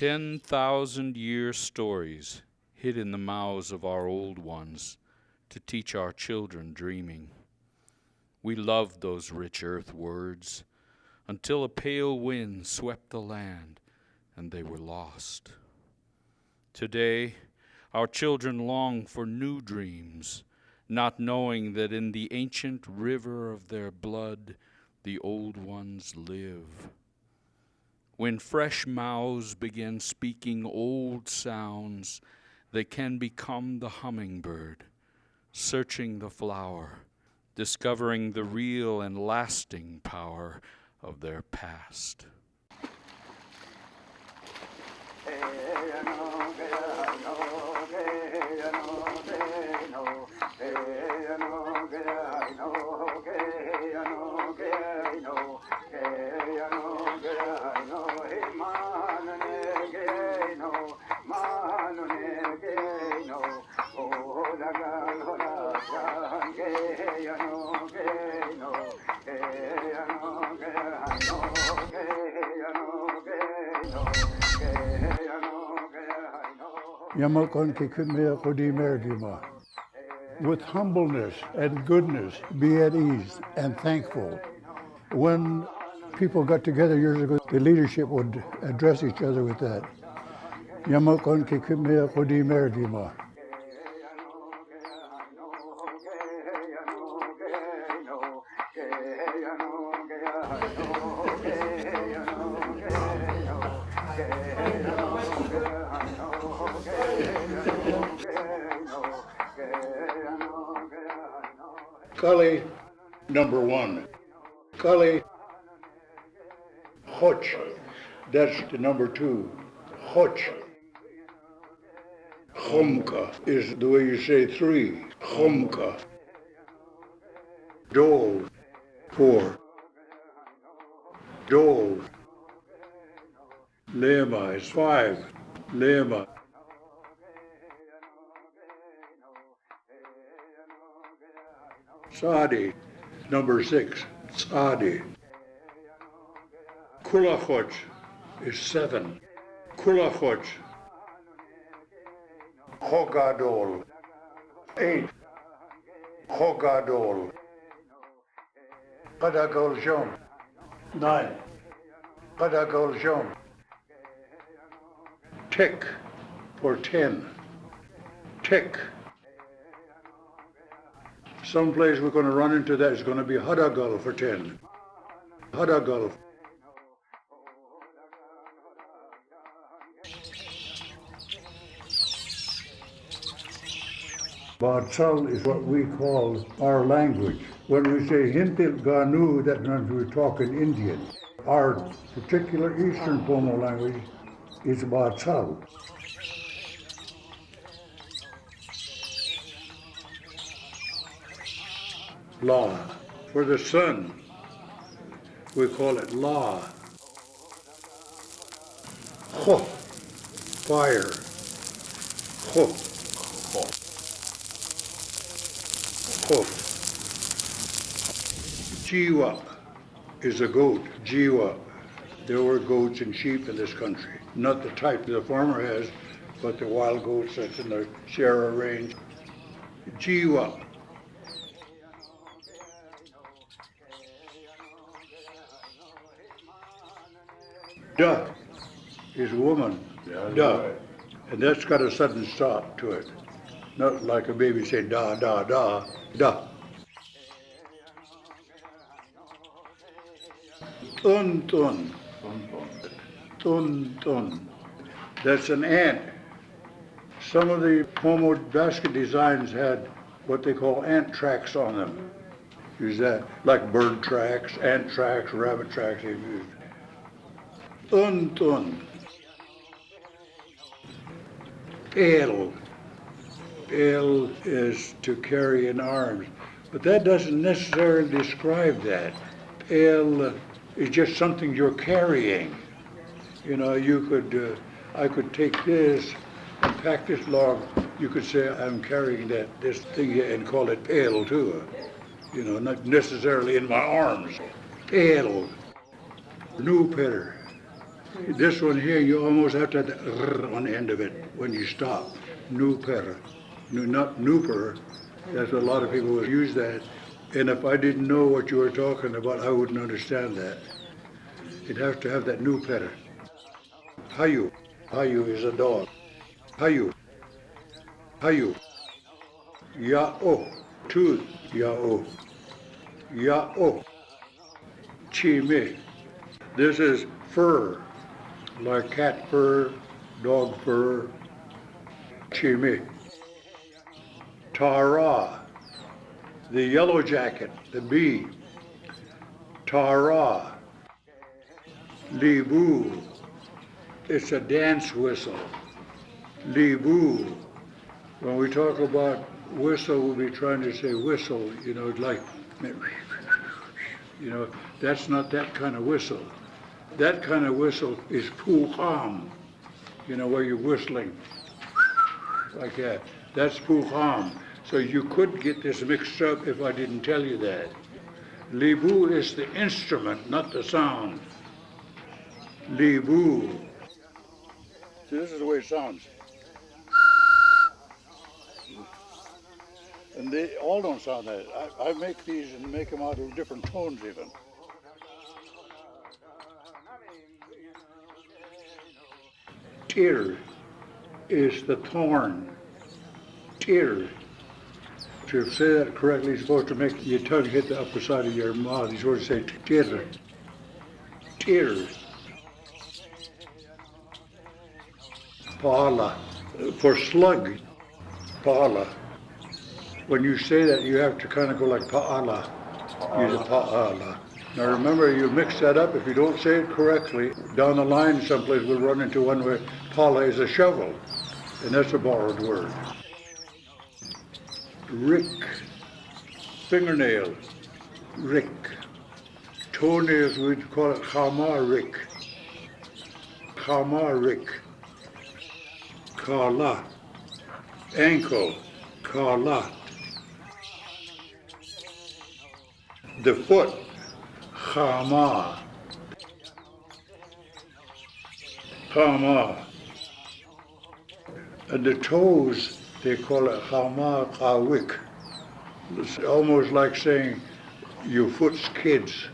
$10,000-year stories hid in the mouths of our old ones to teach our children dreaming. We loved those rich earth words until a pale wind swept the land and they were lost. Today, our children long for new dreams, not knowing that in the ancient river of their blood the old ones live. When fresh mouths begin speaking old sounds, they can become the hummingbird, searching the flower, discovering the real and lasting power of their past. With humbleness and goodness, be at ease and thankful. When people got together years ago, the leadership would address each other with that. Kali, number one. Kali, Hoch, that's the number two. Hoch. Chomka is the way you say three. Chomka. Dol, four. Dol. Lema is five. Lema. Sadi, number six. Sadi. Kulachoch is seven. Kulachoch. Chogadol, eight. Chogadol. Kadagol Jom, nine. Kadagol Jom. Tek for 10. Tek. Someplace we're going to run into that is going to be Hadagal for 10. Hadagal. Bahtssal is what we call our language. When we say Hintil Ganu, that means we're talking Indian. Our particular Eastern Pomo language is Bahtssal. La. For the sun, we call it La. Ho. Fire. Ho. Ho. Jiwa is a goat. Jiwa. There were goats and sheep in this country. Not the type the farmer has, but the wild goats that's in the Sierra Range. Jiwa. Da is woman. Da. And that's got a sudden stop to it. Not like a baby saying da, da, da, da. Tun, tun. Tun, tun. That's an ant. Some of the Pomo basket designs had what they call ant tracks on them. Use that, like bird tracks, ant tracks, rabbit tracks they've used. Untun. El. El is to carry in arms, but that doesn't necessarily describe that. El is just something you're carrying. You know, I could take this and pack this log. You could say I'm carrying this thing here and call it el too. You know, not necessarily in my arms. El, new petter. This one here, you almost have to have the on the end of it when you stop. New petter, not nooper. That's what a lot of people would use that. And if I didn't know what you were talking about, I wouldn't understand that. You'd have to have that new petter. Hayu. Hayu is a dog. Hayu. Hayu. Ya-o. Tooth. Ya-o. Ya-o. Chi-me. This is fur, like cat fur, dog fur. Chi-me. Tara. The yellow jacket, the bee. Tara. Libu. It's a dance whistle. Libu. When we talk about whistle, we'll be trying to say whistle, you know, like, you know, that's not that kind of whistle. That kind of whistle is puham, you know, where you're whistling like that. That's puham. So you could get this mixed up if I didn't tell you that. Libu is the instrument, not the sound. Libu. See, this is the way it sounds. And they all don't sound that. I make these and make them out of different tones even. Tir is the thorn. Tir. To say that correctly, you're supposed to make your tongue hit the upper side of your mouth. You're supposed to say tir. Tir. Paala. For slug. Paala. When you say that, you have to kind of go like paala. Use a paala. Now remember, you mix that up. If you don't say it correctly, down the line someplace we'll run into one where paala is a shovel, and that's a borrowed word. Rick. Fingernail. Rick. Toenails, we'd call it khamarik. Khamarik. Kala. Ankle. Kala. The foot. Khama. Khama. And the toes, they call it khama kawik. It's almost like saying your foot's kids.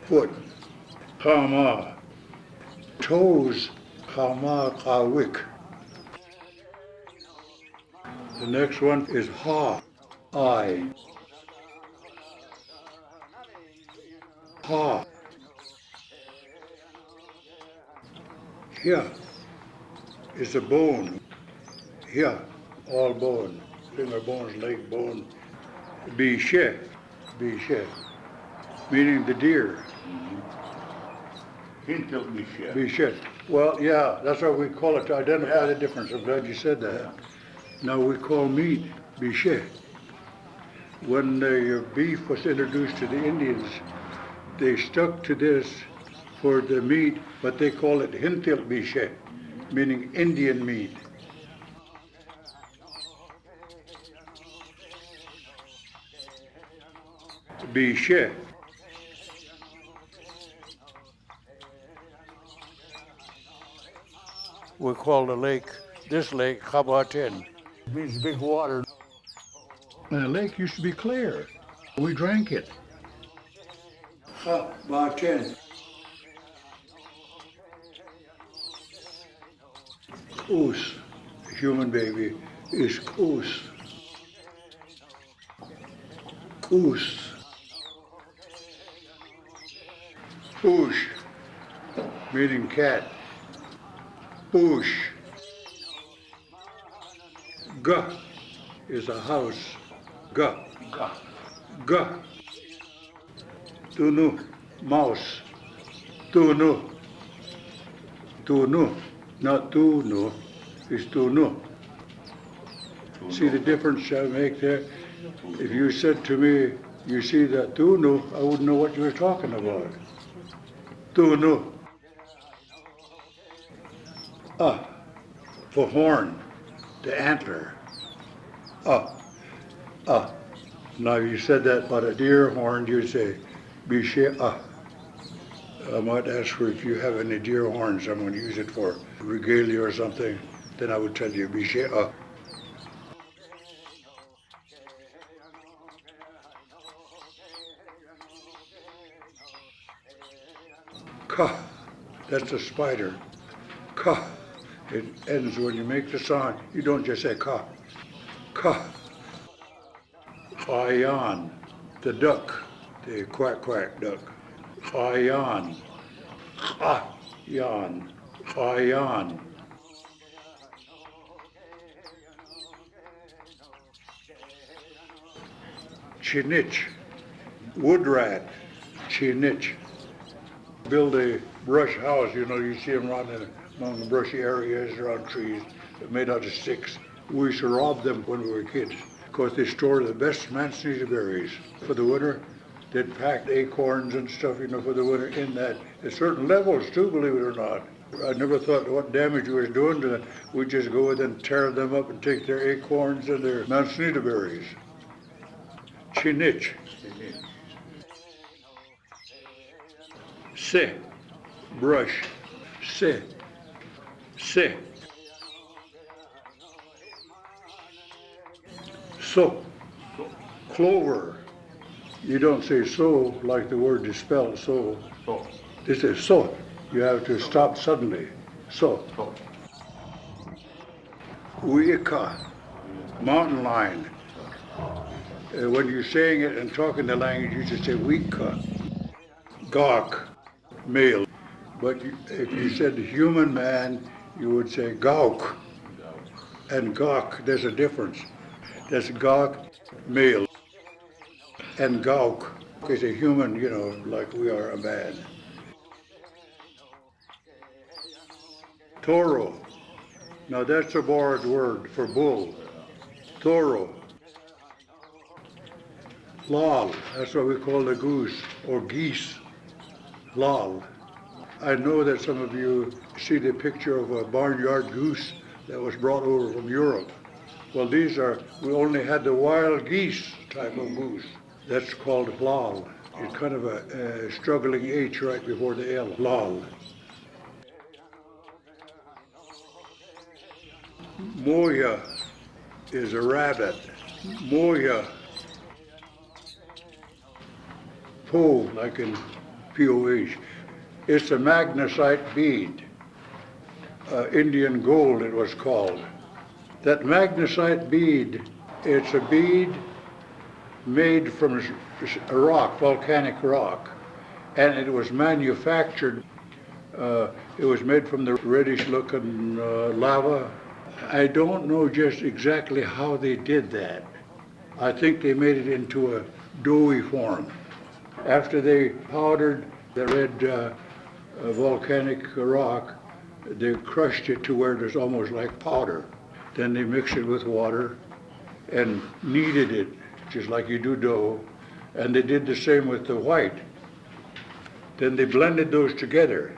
Foot. Khama. Toes. Khama kawik. The next one is ha. Eye. Ha. Here is a bone. Here, all bone. Finger bones, leg bone. Bishe. Bishe. Meaning the deer. Bishe. Well, yeah, that's what we call it to identify the difference. I'm glad you said that. Now we call meat bishe. When the beef was introduced to the Indians, they stuck to this for the meat, but they call it hintil bishe, meaning Indian meat. Bishe. We call the lake, this lake, Kabaten. It means big water. And the lake used to be clear. We drank it. Kabaten. Koos, human baby, is koos. Koos. Poosh, meaning cat. Poosh. G is a house. Ga. Ga. Tunu. Mouse. Tunu. Tunu. Not tunu. It's tunu. See the difference I make there? If you said to me, you see that tunu, I wouldn't know what you were talking about. Tunu. Ah, for horn, the antler. Ah, ah. Now you said that about a deer horn, you'd say, bishe ah. I might ask for if you have any deer horns, I'm going to use it for regalia or something, then I would tell you bishe ah. Ka, that's a spider. Ka, it ends when you make the sound. You don't just say ka. Ka. Ayan, the duck, the quack quack duck. Ayan. Ayan. Ayan. Chinich, wood rat. Chinich. Build a brush house, you know, you see them running among the brushy areas around trees made out of sticks. We used to rob them when we were kids because they store the best manzanita berries for the winter. They'd pack acorns and stuff, you know, for the winter in that. At certain levels too, believe it or not. I never thought what damage we was doing to them. We'd just go in and tear them up and take their acorns and their manzanita berries. Chinich. Se, brush. Se, se. So, clover. You don't say so like the word is spelled so. This is so. You have to stop suddenly. So. Uika, mountain lion. When you're saying it and talking the language, you just say Wika. Gawk, male. But if you said human man, you would say Gawk. And Gawk, there's a difference. There's Gawk, male. And Gawk is a human, you know, like we are a man. Toro. Now that's a borrowed word for bull. Toro. Lal, that's what we call the goose, or geese. Lal. I know that some of you see the picture of a barnyard goose that was brought over from Europe. Well, we only had the wild geese type of goose. That's called lal. It's kind of a struggling H right before the L, lal. Moya is a rabbit. Moya. Po, like in P-O-H. It's a magnesite bead. Indian gold it was called. That magnesite bead, it's a bead made from a rock, volcanic rock, and it was manufactured. It was made from the reddish-looking lava. I don't know just exactly how they did that. I think they made it into a doughy form. After they powdered the red volcanic rock, they crushed it to where it was almost like powder. Then they mixed it with water and kneaded it, just like you do dough. And they did the same with the white. Then they blended those together.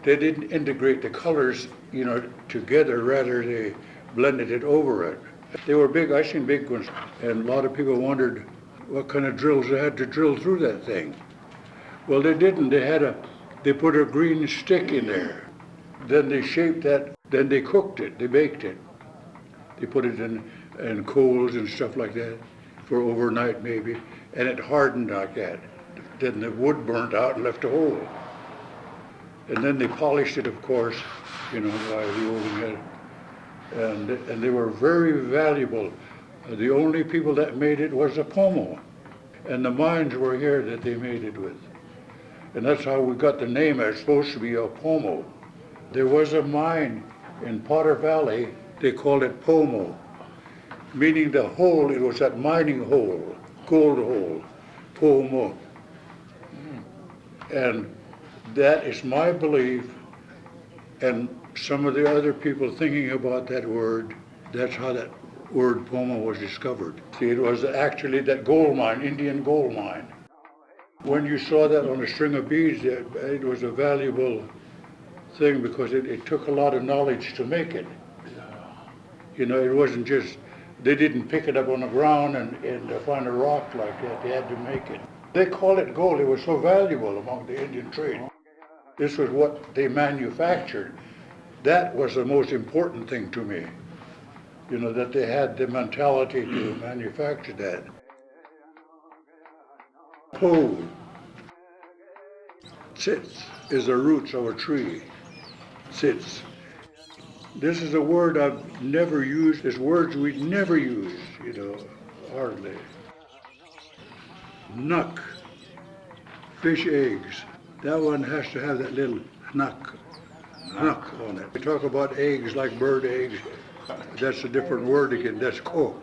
They didn't integrate the colors, you know, together, rather they blended it over it. They were big, I seen big ones, and a lot of people wondered what kind of drills they had to drill through that thing. Well, they didn't. They put a green stick in there. Then they shaped that, then they cooked it, they baked it. They put it in coals and stuff like that for overnight maybe, and it hardened like that. Then the wood burnt out and left a hole. And then they polished it, of course, you know, by the oven had. And they were very valuable. The only people that made it was the Pomo. And the mines were here that they made it with. And that's how we got the name. It's supposed to be a Pomo. There was a mine in Potter Valley, they called it Pomo. meaning the hole, it was that mining hole, gold hole, Pomo. And that is my belief, and some of the other people thinking about that word, that's how that word Poma was discovered. See, it was actually that gold mine, Indian gold mine. When you saw that on a string of beads, it was a valuable thing because it took a lot of knowledge to make it. You know, it wasn't just, they didn't pick it up on the ground and find a rock like that. They had to make it. They call it gold. It was so valuable among the Indian trade. This was what they manufactured. That was the most important thing to me. You know, that they had the mentality to manufacture that. Po, sits, is the roots of a tree. Sits. This is a word I've never used. It's words we never use, you know, hardly. Nuck, fish eggs. That one has to have that little nuck on it. We talk about eggs like bird eggs. That's a different word again. That's ko.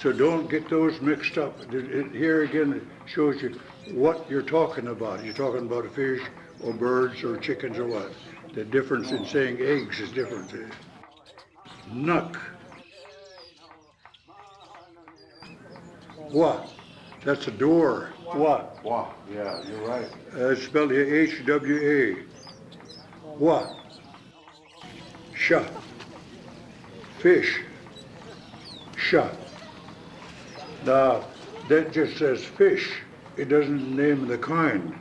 So don't get those mixed up. Here again, it shows you what you're talking about. You're talking about a fish or birds or chickens or what. The difference in saying eggs is different. Nuck. What? That's a door. What? Wow, yeah, you're right. It's spelled H-W-A. What? Sha. Fish. Sha. Now, that just says fish. It doesn't name the kind.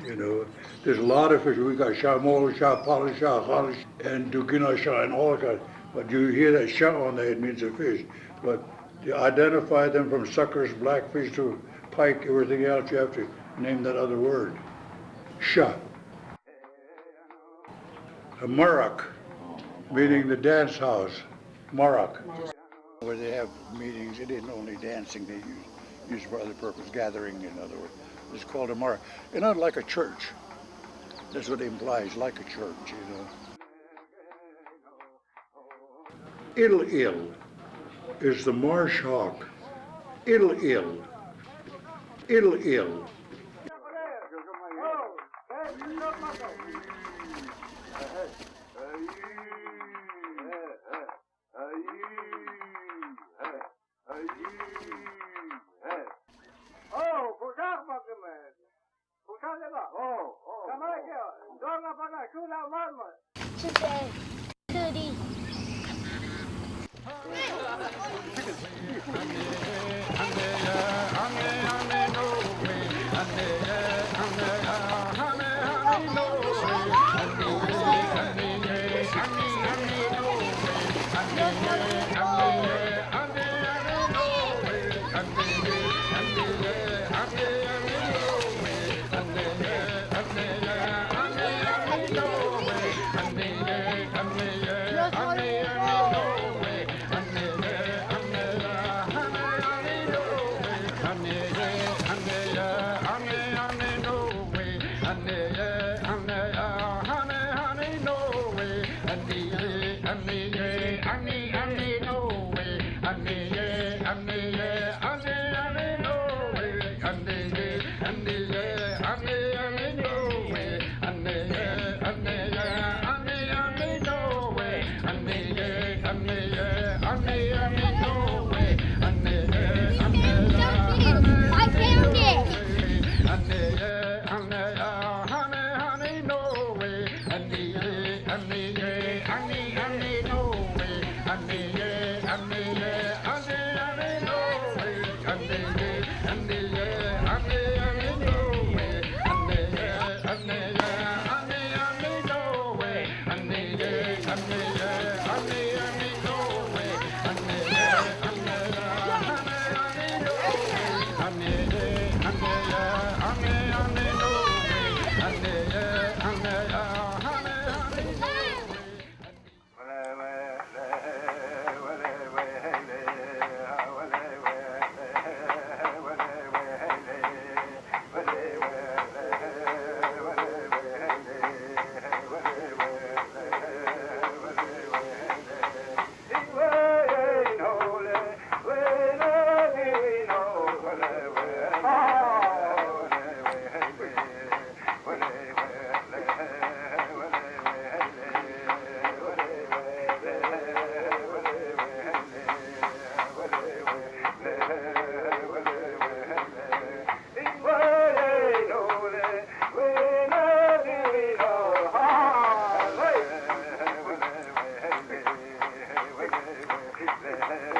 You know, there's a lot of fish. We got shamol, shapala, shahal, and dugina sha, and all that. But you hear that sha on there, it means a fish. But to identify them from suckers, blackfish to pike, everything else, you have to name that other word. Sha. A marak, meaning the dance house. Marak. Where they have meetings, it isn't only dancing, they use for other purpose, gathering, in other words. It's called a marak. And not like a church. That's what it implies, like a church, you know. Il is the marsh hawk. Il. Bahtssal.